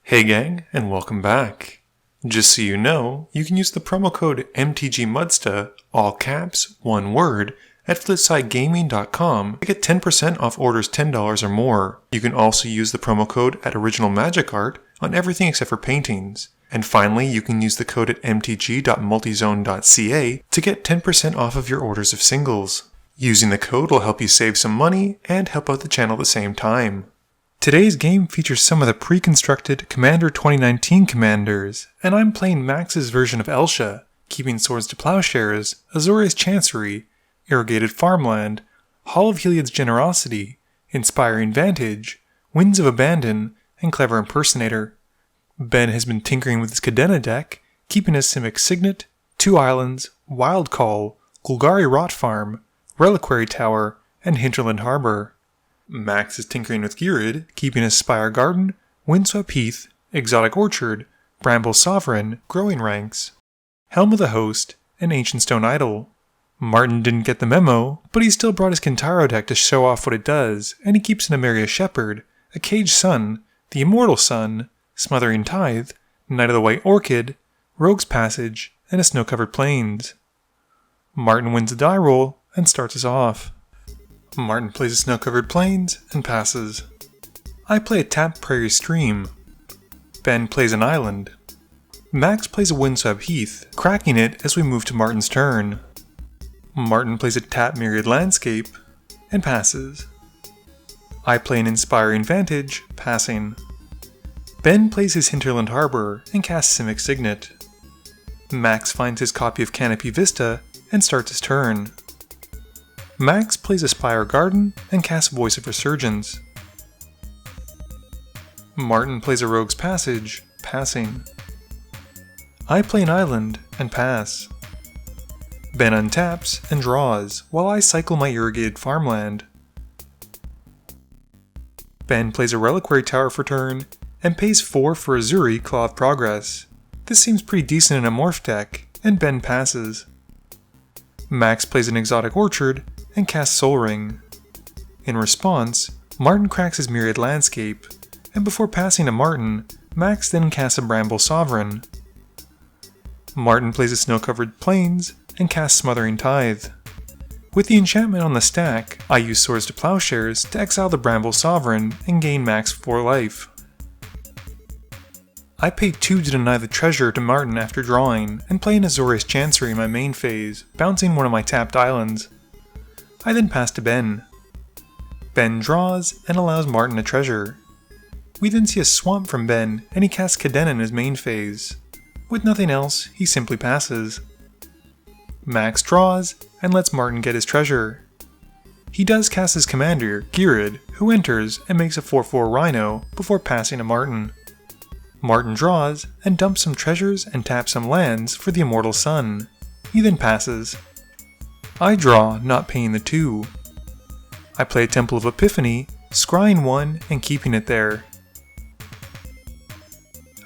Hey gang, and welcome back. Just so you know, you can use the promo code MTGMudsta, all caps, one word, at flipsidegaming.com to get 10% off orders $10 or more. You can also use the promo code at Original Magic Art on everything except for paintings. And finally, you can use the code at mtg.multizone.ca to get 10% off of your orders of singles. Using the code will help you save some money and help out the channel at the same time. Today's game features some of the pre-constructed Commander 2019 commanders, and I'm playing Max's version of Elsha, Keeping Swords to Plowshares, Azorius Chancery, Irrigated Farmland, Hall of Heliod's Generosity, Inspiring Vantage, Winds of Abandon, and Clever Impersonator. Ben has been tinkering with his Kadena deck, keeping his Simic Signet, 2 Islands, Wild Call, Golgari Rot Farm, Reliquary Tower, and Hinterland Harbor. Max is tinkering with Ghired, keeping his Spire Garden, Windswept Heath, Exotic Orchard, Bramble Sovereign, Growing Ranks, Helm of the Host, and Ancient Stone Idol. Martin didn't get the memo, but he still brought his Kentaro deck to show off what it does, and he keeps an Emeria Shepherd, a Caged Sun, the Immortal Sun, Smothering Tithe, Knight of the White Orchid, Rogue's Passage, and a Snow-Covered Plains. Martin wins the die roll and starts us off. Martin plays a Snow-Covered Plains and passes. I play a tapped Prairie Stream. Ben plays an Island. Max plays a Windswept Heath, cracking it as we move to Martin's turn. Martin plays a tapped Myriad Landscape and passes. I play an Inspiring Vantage, passing. Ben plays his Hinterland Harbor and casts Simic Signet. Max finds his copy of Canopy Vista and starts his turn. Max plays a Spire Garden and casts Voice of Resurgence. Martin plays a Rogue's Passage, passing. I play an Island and pass. Ben untaps and draws, while I cycle my Irrigated Farmland. Ben plays a Reliquary Tower for turn, and pays 4 for Azuri Claw of Progress. This seems pretty decent in a Morph deck, and Ben passes. Max plays an Exotic Orchard, and casts Soul Ring. In response, Martin cracks his Myriad Landscape, and before passing to Martin, Max then casts a Bramble Sovereign. Martin plays a Snow-Covered Plains and casts Smothering Tithe. With the enchantment on the stack, I use Swords to Plowshares to exile the Bramble Sovereign and gain Max 4 life. I pay 2 to deny the treasure to Martin after drawing, and play an Azorius Chancery in my main phase, bouncing one of my tapped islands. I then pass to Ben. Ben draws and allows Martin a treasure. We then see a swamp from Ben, and he casts Kadena in his main phase. With nothing else, he simply passes. Max draws and lets Martin get his treasure. He does cast his commander, Ghired, who enters and makes a 4/4 Rhino before passing to Martin. Martin draws and dumps some treasures and taps some lands for the Immortal Sun. He then passes. I draw, not paying the 2. I play a Temple of Epiphany, scrying 1 and keeping it there.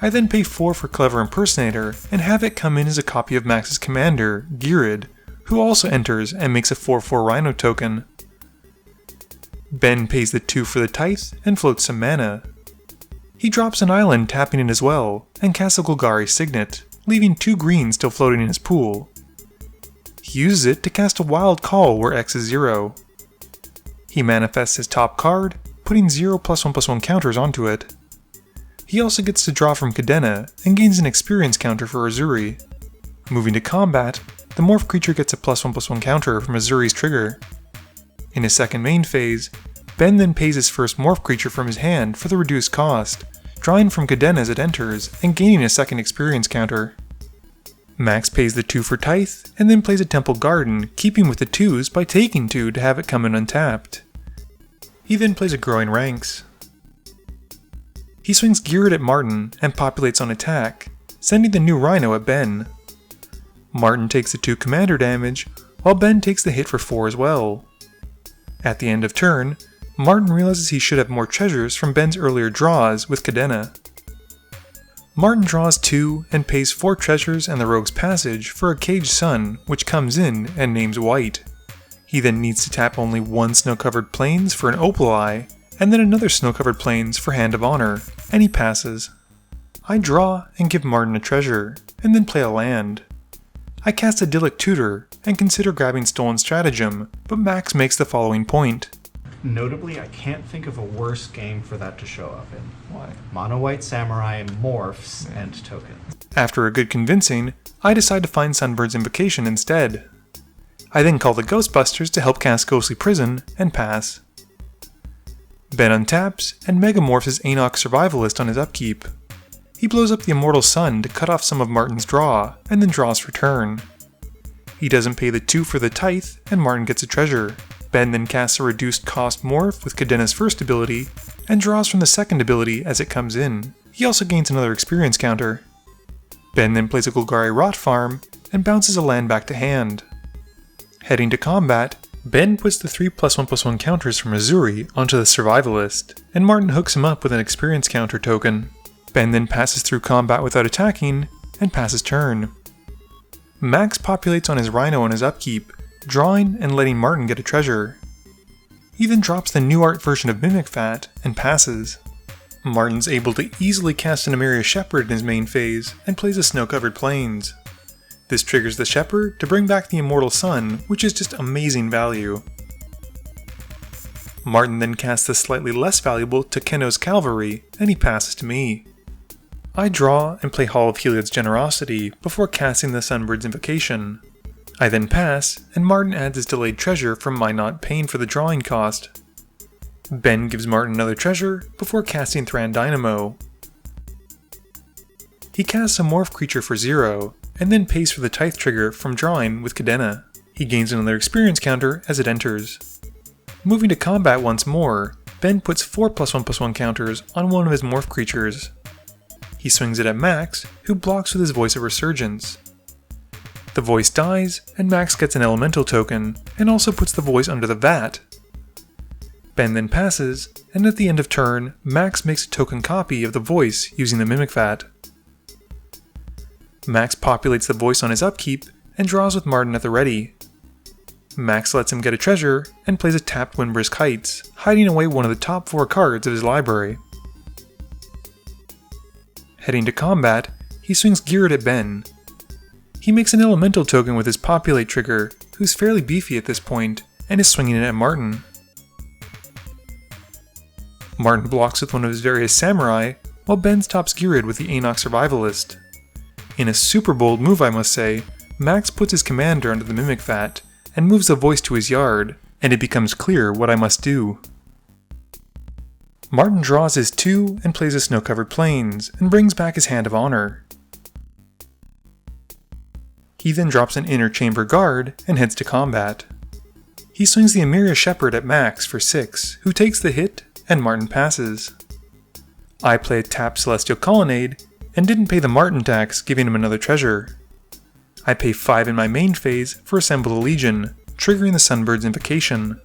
I then pay 4 for Clever Impersonator and have it come in as a copy of Max's commander, Ghired, who also enters and makes a 4/4 Rhino token. Ben pays the 2 for the Tithe and floats some mana. He drops an island tapping it as well, and casts a Golgari Signet, leaving 2 greens still floating in his pool. He uses it to cast a Wild Call where X is 0. He manifests his top card, putting 0 +1/+1 counters onto it. He also gets to draw from Kadena and gains an experience counter for Azuri. Moving to combat, the Morph creature gets a +1/+1 counter from Azuri's trigger. In his second main phase, Ben then pays his first Morph creature from his hand for the reduced cost, drawing from Kadena as it enters and gaining a second experience counter. Max pays the 2 for Tithe, and then plays a Temple Garden, keeping with the 2s by taking 2 to have it come in untapped. He then plays a Growing Ranks. He swings Ghired at Martin and populates on attack, sending the new Rhino at Ben. Martin takes the 2 commander damage, while Ben takes the hit for 4 as well. At the end of turn, Martin realizes he should have more treasures from Ben's earlier draws with Kadena. Martin draws 2 and pays 4 treasures and the Rogue's Passage for a Caged Sun, which comes in and names white. He then needs to tap only 1 Snow-Covered Plains for an Opal Eye, and then another Snow-Covered Plains for Hand of Honor, and he passes. I draw and give Martin a treasure, and then play a land. I cast Idyllic Tutor and consider grabbing Stolen Stratagem, but Max makes the following point. Notably, I can't think of a worse game for that to show up in. Why? Mono-white samurai morphs and tokens. After a good convincing, I decide to find Sunbird's Invocation instead. I then call the Ghostbusters to help cast Ghostly Prison and pass. Ben untaps and megamorphs his Enoch Survivalist on his upkeep. He blows up the Immortal Sun to cut off some of Martin's draw, and then draws for turn. He doesn't pay the 2 for the Tithe, and Martin gets a treasure. Ben then casts a reduced cost morph with Kadena's first ability, and draws from the second ability as it comes in. He also gains another experience counter. Ben then plays a Golgari Rot farm, and bounces a land back to hand. Heading to combat, Ben puts the 3+1/+1 counters from Missouri onto the Survivalist, and Martin hooks him up with an experience counter token. Ben then passes through combat without attacking, and passes turn. Max populates on his Rhino on his upkeep, drawing and letting Martin get a treasure. He then drops the new art version of Mimic Fat, and passes. Martin's able to easily cast an Emeria Shepherd in his main phase, and plays a Snow-Covered Plains. This triggers the Shepherd to bring back the Immortal Sun, which is just amazing value. Martin then casts the slightly less valuable Takeno's Cavalry, and he passes to me. I draw and play Hall of Heliod's Generosity before casting the Sunbird's Invocation. I then pass, and Martin adds his delayed treasure from my not paying for the drawing cost. Ben gives Martin another treasure before casting Thran Dynamo. He casts a Morph creature for 0, and then pays for the Tithe trigger from drawing with Kadena. He gains another experience counter as it enters. Moving to combat once more, Ben puts 4+1/+1 counters on one of his Morph creatures. He swings it at Max, who blocks with his Voice of Resurgence. The voice dies, and Max gets an elemental token, and also puts the voice under the vat. Ben then passes, and at the end of turn, Max makes a token copy of the voice using the Mimic Vat. Max populates the voice on his upkeep, and draws with Martin at the ready. Max lets him get a treasure, and plays a tapped Windbrisk Heights, hiding away one of the top 4 cards of his library. Heading to combat, he swings Ghired at Ben. He makes an elemental token with his Populate trigger, who's fairly beefy at this point, and is swinging it at Martin. Martin blocks with one of his various samurai, while Ben stops Ghired with the Enoch Survivalist. In a super bold move, I must say, Max puts his commander under the Mimic Vat, and moves the voice to his yard, and it becomes clear what I must do. Martin draws his 2 and plays a Snow-Covered Plains, and brings back his Hand of Honor. He then drops an Inner Chamber Guard, and heads to combat. He swings the Emeria Shepherd at Max for 6, who takes the hit, and Martin passes. I play a tapped Celestial Colonnade, and didn't pay the Martin tax, giving him another treasure. I pay 5 in my main phase for Assemble the Legion, triggering the Sunbird's Invocation.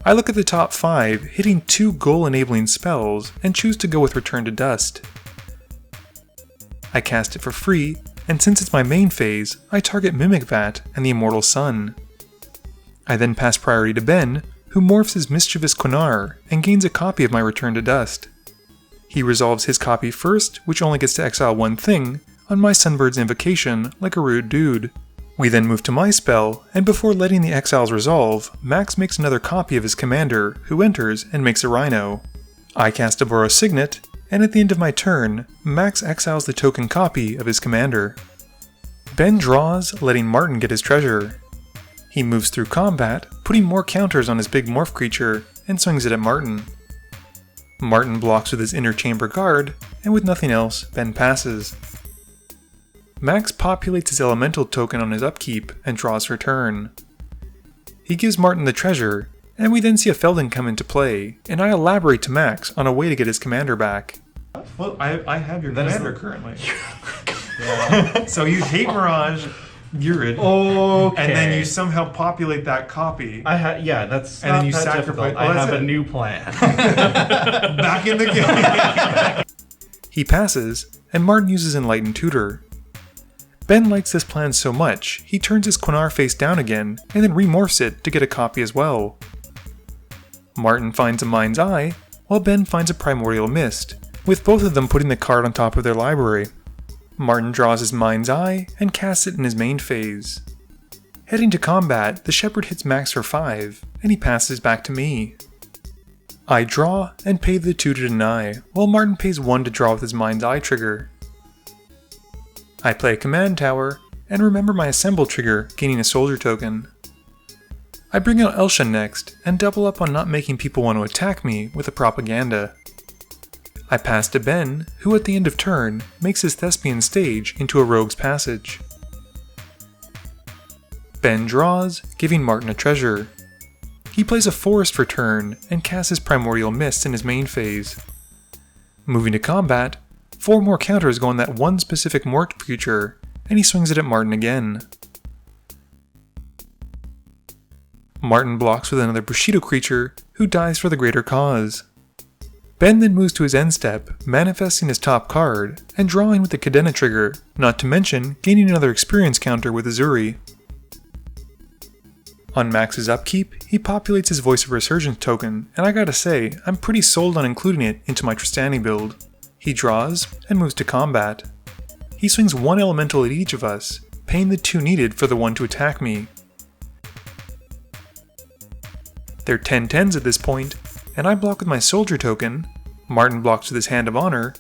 I look at the top 5, hitting 2 goal-enabling spells, and choose to go with Return to Dust. I cast it for free, and since it's my main phase, I target Mimic Vat and the Immortal Sun. I then pass priority to Ben, who morphs his Mischievous Qunar, and gains a copy of my Return to Dust. He resolves his copy first, which only gets to exile 1 thing, on my Sunbird's Invocation, like a rude dude. We then move to my spell, and before letting the exiles resolve, Max makes another copy of his commander, who enters and makes a Rhino. I cast a Boros Signet, and at the end of my turn, Max exiles the token copy of his commander. Ben draws, letting Martin get his treasure. He moves through combat, putting more counters on his big morph creature, and swings it at Martin. Martin blocks with his Inner Chamber Guard, and with nothing else, Ben passes. Max populates his elemental token on his upkeep and draws for turn. He gives Martin the treasure, and we then see a Feldon come into play, and I elaborate to Max on a way to get his commander back. Well, I have your commander currently. Yeah. So you hate Mirage, Ghired, Okay. and then you somehow populate that copy. Yeah, that's And not then you that sacrifice- difficult. oh, I that's have it. a new plan. Back in the game. He passes, and Martin uses Enlightened Tutor. Ben likes this plan so much, he turns his Qunar face down again, and then remorphs it to get a copy as well. Martin finds a Mind's Eye, while Ben finds a Primordial Mist, with both of them putting the card on top of their library. Martin draws his Mind's Eye and casts it in his main phase. Heading to combat, the Shepherd hits Max for 5, and he passes back to me. I draw and pay the 2 to deny, while Martin pays 1 to draw with his Mind's Eye trigger. I play a command tower, and remember my assemble trigger, gaining a soldier token. I bring out Elsha next, and double up on not making people want to attack me with a propaganda. I pass to Ben, who at the end of turn, makes his Thespian stage into a rogue's passage. Ben draws, giving Martin a treasure. He plays a forest for turn, and casts his Primordial Mist in his main phase. Moving to combat, 4 more counters go on that one specific morphed creature, and he swings it at Martin again. Martin blocks with another Bushido creature, who dies for the greater cause. Ben then moves to his end step, manifesting his top card, and drawing with the Kadena trigger, not to mention gaining another experience counter with Azuri. On Max's upkeep, he populates his Voice of Resurgence token, and I gotta say, I'm pretty sold on including it into my Tristani build. He draws, and moves to combat. He swings 1 elemental at each of us, paying the 2 needed for the 1 to attack me. They're 10/10s at this point, and I block with my soldier token, Martin blocks with his Hand of Honor,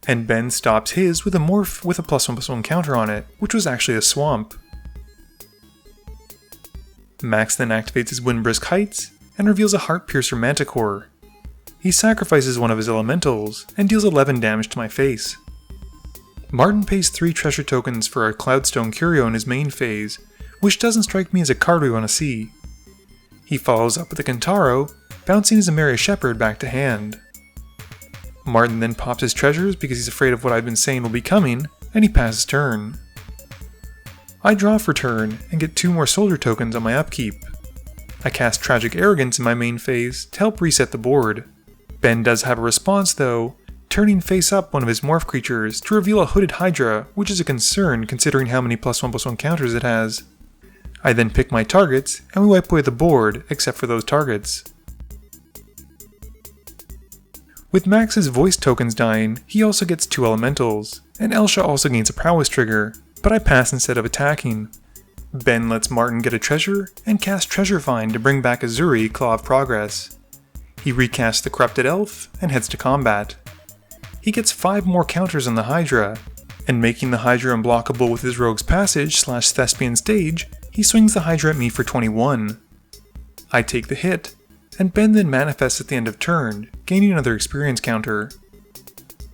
and Ben stops his with a morph with a +1/+1 counter on it, which was actually a swamp. Max then activates his Windbrisk Heights, and reveals a Heartpiercer Manticore. He sacrifices one of his elementals, and deals 11 damage to my face. Martin pays 3 treasure tokens for a Cloudstone Curio in his main phase, which doesn't strike me as a card we want to see. He follows up with a Kentaro, bouncing his Emeria Shepherd back to hand. Martin then pops his treasures because he's afraid of what I've been saying will be coming, and he passes turn. I draw for turn, and get 2 more soldier tokens on my upkeep. I cast Tragic Arrogance in my main phase to help reset the board. Ben does have a response though, turning face up one of his morph creatures to reveal a Hooded Hydra, which is a concern considering how many +1/+1 counters it has. I then pick my targets, and we wipe away the board except for those targets. With Max's voice tokens dying, he also gets 2 elementals, and Elsha also gains a prowess trigger, but I pass instead of attacking. Ben lets Martin get a treasure, and casts Treasure Find to bring back Azuri, Claw of Progress. He recasts the Corrupted Elf, and heads to combat. He gets 5 more counters on the Hydra, and making the Hydra unblockable with his Rogue's Passage / Thespian Stage, he swings the Hydra at me for 21. I take the hit, and Ben then manifests at the end of turn, gaining another experience counter.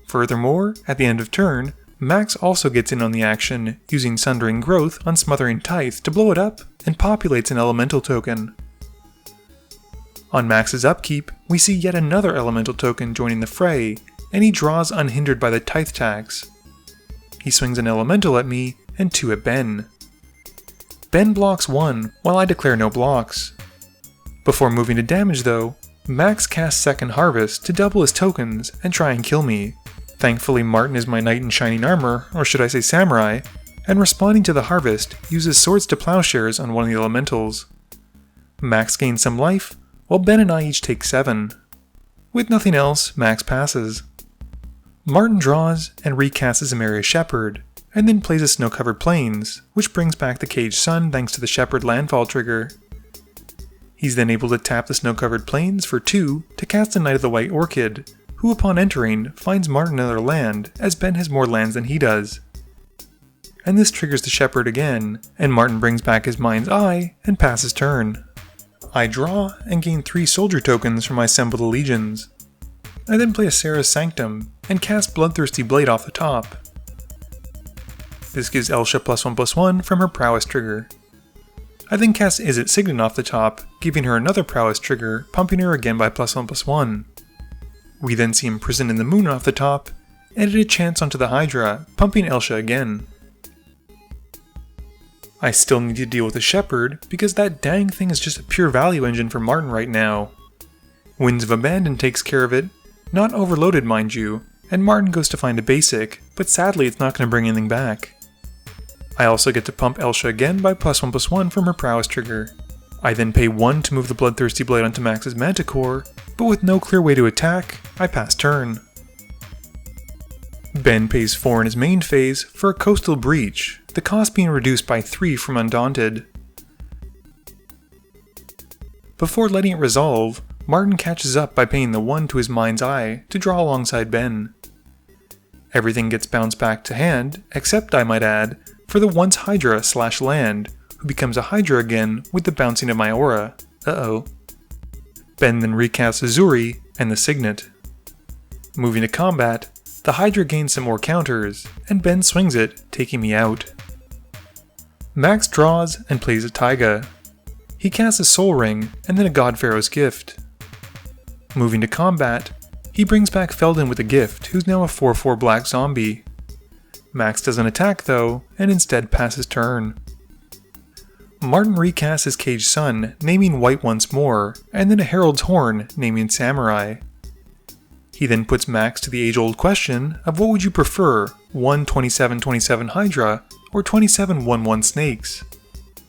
Furthermore, at the end of turn, Max also gets in on the action, using Sundering Growth on Smothering Tithe to blow it up, and populates an elemental token. On Max's upkeep, we see yet another elemental token joining the fray, and he draws unhindered by the Tithe tax. He swings an elemental at me, and 2 at Ben. Ben blocks 1, while I declare no blocks. Before moving to damage though, Max casts Second Harvest to double his tokens and try and kill me. Thankfully Martin is my knight in shining armor, or should I say samurai, and responding to the harvest, uses Swords to Plowshares on one of the elementals. Max gains some life, while Ben and I each take 7. With nothing else, Max passes. Martin draws and recasts his Emeria Shepherd, and then plays a Snow-Covered Plains, which brings back the Caged Sun thanks to the Shepherd landfall trigger. He's then able to tap the Snow-Covered Plains for 2 to cast a Knight of the White Orchid, who upon entering finds Martin another land, as Ben has more lands than he does. And this triggers the Shepherd again, and Martin brings back his Mind's Eye and passes turn. I draw and gain 3 soldier tokens from my Assembled Legions. I then play a Sarah's Sanctum and cast Bloodthirsty Blade off the top. This gives Elsha +1/+1 from her prowess trigger. I then cast Is It Signet off the top, giving her another prowess trigger, pumping her again by +1/+1. We then see Imprison in the Moon off the top, and add a chance onto the Hydra, pumping Elsha again. I still need to deal with the Shepherd, because that dang thing is just a pure value engine for Martin right now. Winds of Abandon takes care of it, not overloaded mind you, and Martin goes to find a basic, but sadly it's not going to bring anything back. I also get to pump Elsha again by +1/+1 from her prowess trigger. I then pay 1 to move the Bloodthirsty Blade onto Max's Manticore, but with no clear way to attack, I pass turn. Ben pays 4 in his main phase for a Coastal Breach, the cost being reduced by 3 from Undaunted. Before letting it resolve, Martin catches up by paying the 1 to his Mind's Eye to draw alongside Ben. Everything gets bounced back to hand, except, I might add, for the once Hydra/Land, who becomes a Hydra again with the bouncing of my aura. Uh-oh. Ben then recasts Azuri and the Signet. Moving to combat, the Hydra gains some more counters, and Ben swings it, taking me out. Max draws and plays a Taiga. He casts a Soul Ring and then a God Pharaoh's Gift. Moving to combat, he brings back Feldon with a gift, who's now a 4/4 black zombie. Max doesn't attack though, and instead passes turn. Martin recasts his Caged Sun, naming White once more, and then a Herald's Horn, naming Samurai. He then puts Max to the age-old question of what would you prefer, 1 27/27 Hydra or 27 1/1 Snakes?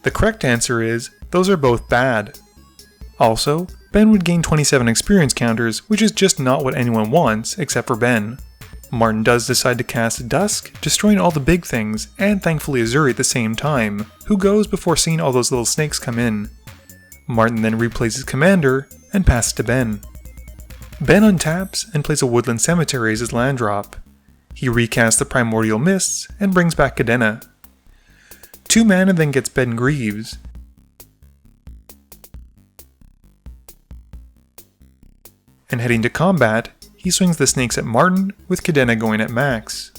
The correct answer is, those are both bad. Also, Ben would gain 27 experience counters, which is just not what anyone wants, except for Ben. Martin does decide to cast Dusk, destroying all the big things, and thankfully Azuri at the same time, who goes before seeing all those little snakes come in. Martin then replays his commander, and passes to Ben. Ben untaps and plays a Woodland Cemetery as his land drop. He recasts the Primordial Mists, and brings back Kadena. 2 mana then gets Ben Greaves. And heading to combat, he swings the snakes at Martin, with Kadena going at Max.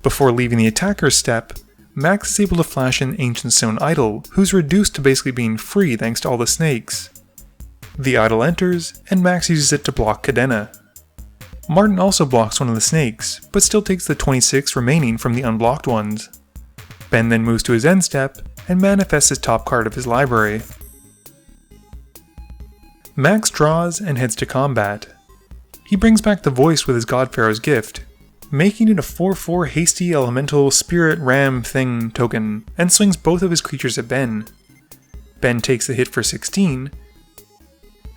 Before leaving the attacker's step, Max is able to flash in Ancient Stone Idol, who's reduced to basically being free thanks to all the snakes. The idol enters, and Max uses it to block Kadena. Martin also blocks one of the snakes, but still takes the 26 remaining from the unblocked ones. Ben then moves to his end step, and manifests his top card of his library. Max draws and heads to combat. He brings back the voice with his God Pharaoh's Gift, making it a 4/4 hasty elemental spirit ram thing token, and swings both of his creatures at Ben. Ben takes the hit for 16,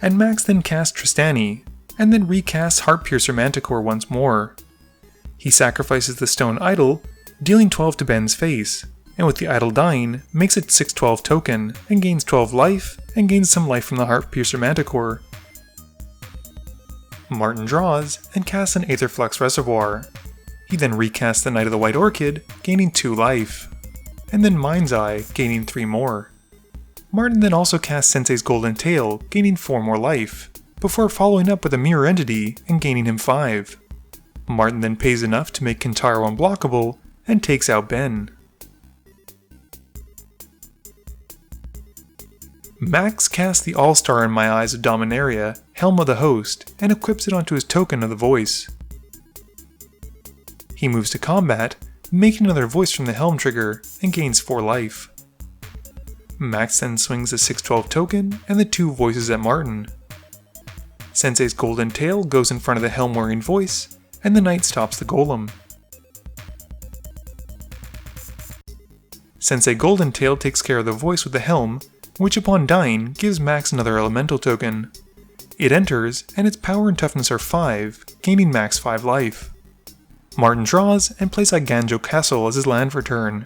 and Max then casts Tristani, and then recasts Heartpiercer Manticore once more. He sacrifices the stone idol, dealing 12 to Ben's face, and with the idol dying, makes it 6/12 token, and gains 12 life, and gains some life from the Heartpiercer Manticore. Martin draws, and casts an Aetherflux Reservoir. He then recasts the Knight of the White Orchid, gaining 2 life, and then Mind's Eye, gaining 3 more. Martin then also casts Sensei's Golden Tail, gaining 4 more life, before following up with a Mirror Entity and gaining him 5. Martin then pays enough to make Kentaro unblockable, and takes out Ben. Max casts the All-Star in my eyes of Dominaria, Helm of the Host, and equips it onto his token of the voice. He moves to combat, making another voice from the Helm trigger, and gains 4 life. Max then swings a 6/12 token and the 2 voices at Martin. Sensei's Golden Tail goes in front of the Helm wearing voice, and the Knight stops the Golem. Sensei Golden Tail takes care of the voice with the Helm, which upon dying gives Max another elemental token. It enters, and its power and toughness are 5, gaining Max 5 life. Martin draws and plays Iganjo Castle as his land for turn.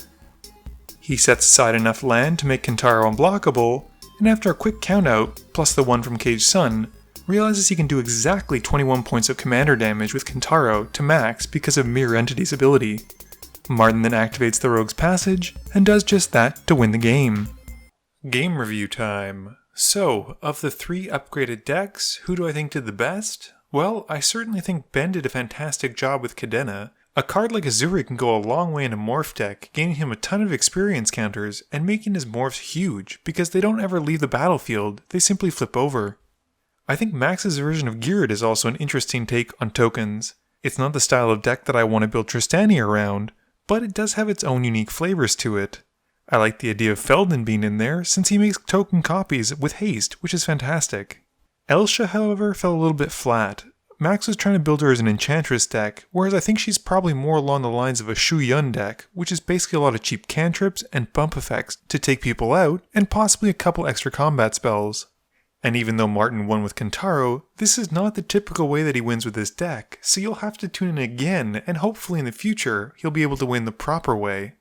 He sets aside enough land to make Kentaro unblockable, and after a quick countout, plus the 1 from Caged Sun, realizes he can do exactly 21 points of commander damage with Kentaro to Max because of Mirror Entity's ability. Martin then activates the Rogue's Passage, and does just that to win the game. Game review time. So, of the 3 upgraded decks, who do I think did the best? Well, I certainly think Ben did a fantastic job with Kadena. A card like Azuri can go a long way in a morph deck, gaining him a ton of experience counters, and making his morphs huge, because they don't ever leave the battlefield, they simply flip over. I think Max's version of Ghired is also an interesting take on tokens. It's not the style of deck that I want to build Tristani around, but it does have its own unique flavors to it. I like the idea of Feldon being in there, since he makes token copies with haste, which is fantastic. Elsha, however, fell a little bit flat. Max was trying to build her as an Enchantress deck, whereas I think she's probably more along the lines of a Shu Yun deck, which is basically a lot of cheap cantrips and bump effects to take people out, and possibly a couple extra combat spells. And even though Martin won with Kentaro, this is not the typical way that he wins with this deck, so you'll have to tune in again, and hopefully in the future, he'll be able to win the proper way.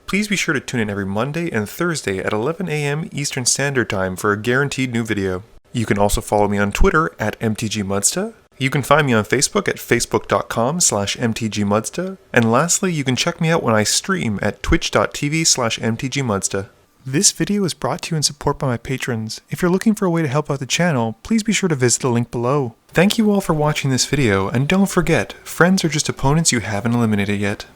Please be sure to tune in every Monday and Thursday at 11 AM Eastern Standard Time for a guaranteed new video. You can also follow me on Twitter at MTGMudsta. You can find me on Facebook at facebook.com/MTGMudsta. And lastly, you can check me out when I stream at twitch.tv/MTGMudsta. This video is brought to you in support by my patrons. If you're looking for a way to help out the channel, please be sure to visit the link below. Thank you all for watching this video, and don't forget, friends are just opponents you haven't eliminated yet.